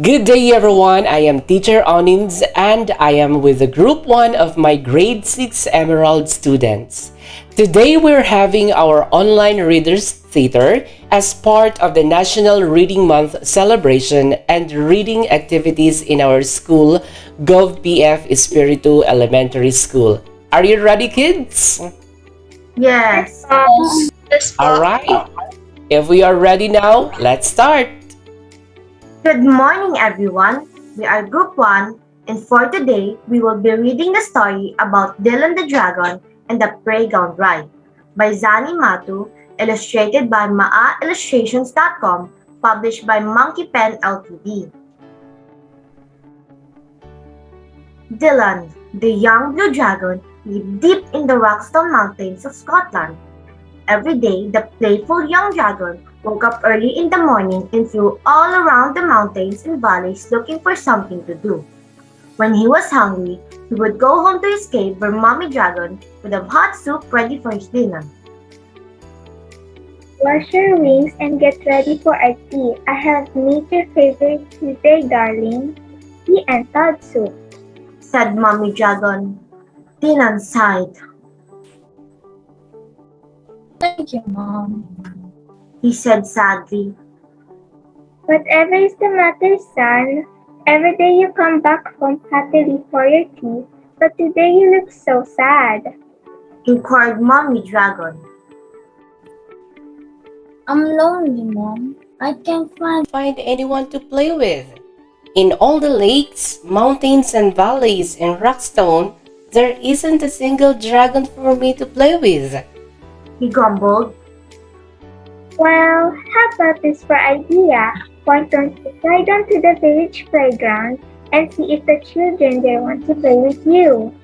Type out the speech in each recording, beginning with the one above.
Good day everyone, I am Teacher Onins and I am with the Group 1 of my Grade 6 Emerald students. Today we're having our online Readers Theater as part of the National Reading Month celebration and reading activities in our school, GovPF Espiritu Elementary School. Are you ready, kids? Yes. Yes po. Alright, if we are ready now, let's start! Good morning, everyone. We are Group 1, and for today, we will be reading the story about Dylan the Dragon and the Playground Ride by Zani Matu, illustrated by maaillustrations.com, published by Monkey Pen Ltd. Dylan, the young blue dragon, lived deep in the Rockstone Mountains of Scotland. Every day, the playful young dragon woke up early in the morning and flew all around the mountains and valleys looking for something to do. When he was hungry, he would go home to his cave where Mommy Dragon would have hot soup ready for his dinner. Wash your wings and get ready for our tea. I have made your favorite today, darling. Tea and todd soup. Said Mommy Dragon. Dylan sighed. Thank you, Mom. He said sadly. Whatever is the matter, son? Every day you come back home happily for your tea, but today you look so sad. Inquired Mommy Dragon. I'm lonely, Mom. I can't Find anyone to play with. In all the lakes, mountains, and valleys in Rockstone, there isn't a single dragon for me to play with. He grumbled. Well, how about this for idea? Why don't you fly down to the village playground and see if the children there want to play with you?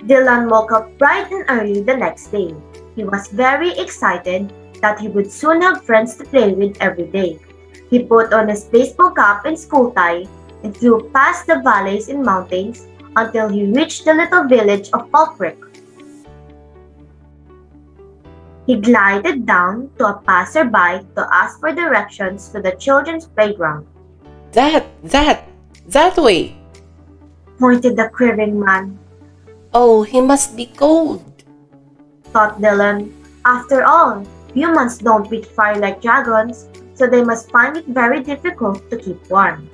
Dylan woke up bright and early the next day. He was very excited that he would soon have friends to play with every day. He put on his baseball cap and school tie and flew past the valleys and mountains until he reached the little village of Falkirk. He glided down to a passerby to ask for directions to the children's playground. That way. Pointed the quivering man. Oh, he must be cold. Thought Dylan. After all, humans don't breathe fire like dragons, so they must find it very difficult to keep warm.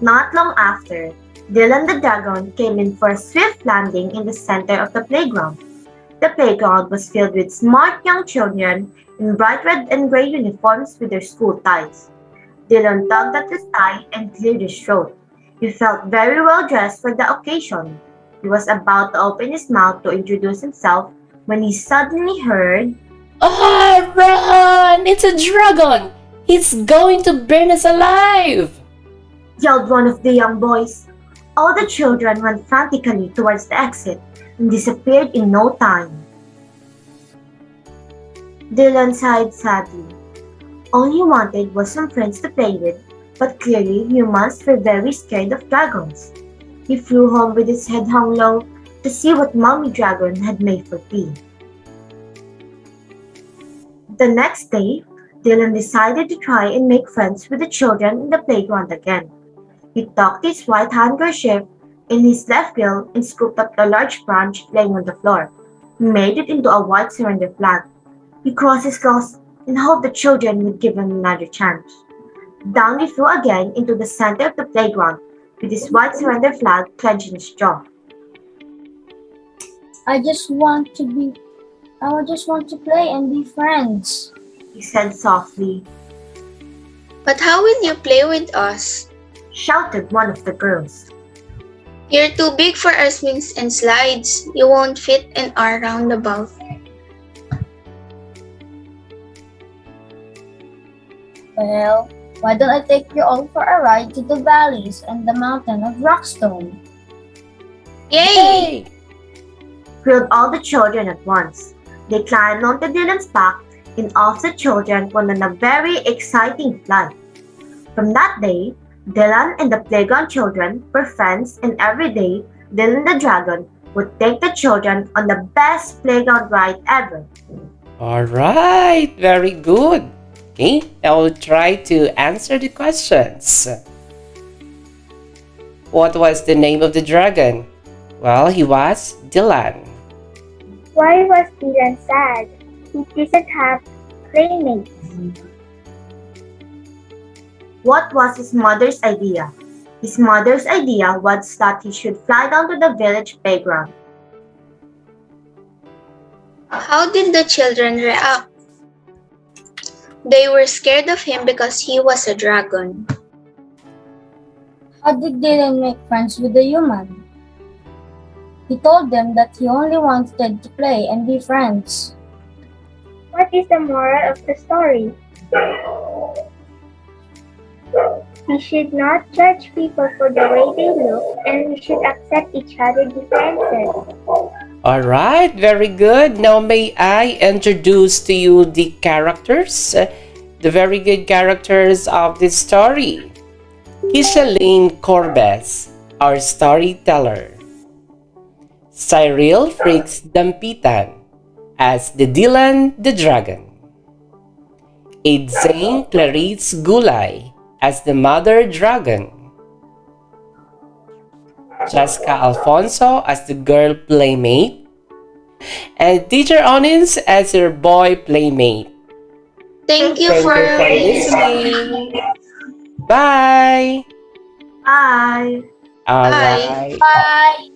Not long after, Dylan the dragon came in for a swift landing in the center of the playground. The playground was filled with smart young children in bright red and gray uniforms with their school ties. Dylan tugged at his tie and cleared his throat. He felt very well dressed for the occasion. He was about to open his mouth to introduce himself when he suddenly heard, Ah, run! It's a dragon! He's going to burn us alive! yelled one of the young boys. All the children ran frantically towards the exit and disappeared in no time. Dylan sighed sadly. All he wanted was some friends to play with, but clearly humans were very scared of dragons. He flew home with his head hung low to see what Mommy Dragon had made for tea. The next day, Dylan decided to try and make friends with the children in the playground again. He tucked his white handkerchief in his left gill and scooped up a large branch laying on the floor. He made it into a white surrender flag. He crossed his claws and hoped the children would give him another chance. Down he flew again into the center of the playground with his white surrender flag clenched in his jaw. I just want to play and be friends. He said softly. But how will you play with us? Shouted one of the girls. You're too big for our swings and slides. You won't fit in our roundabout. Well, why don't I take you all for a ride to the valleys and the mountain of Rockstone? Yay! Thrilled all the children at once. They climbed onto Dylan's back and off the children went on a very exciting flight. From that day, Dylan and the playground children were friends, and every day, Dylan the dragon would take the children on the best playground ride ever. Alright, very good. Okay, now we'll try to answer the questions. What was the name of the dragon? Well, he was Dylan. Why was Dylan sad? He doesn't have playmates. What was his mother's idea? His mother's idea was that he should fly down to the village playground. How did the children react? They were scared of him because he was a dragon. How did Dylan make friends with the human? He told them that he only wanted to play and be friends. What is the moral of the story? We should not judge people for the way they look, and we should accept each other's differences. All right, very good. Now may I introduce to you the characters, the very good characters of this story. Kishalane Corbes, our storyteller. Cyril Frakes Dampitan as the Dylan the Dragon. Edzane Clarice Gulay as the Mother Dragon. Jessica Alfonso as the girl playmate. And Teacher Onins as her boy playmate. Thank you for listening. listening. Bye! Bye! All Bye. right. Bye!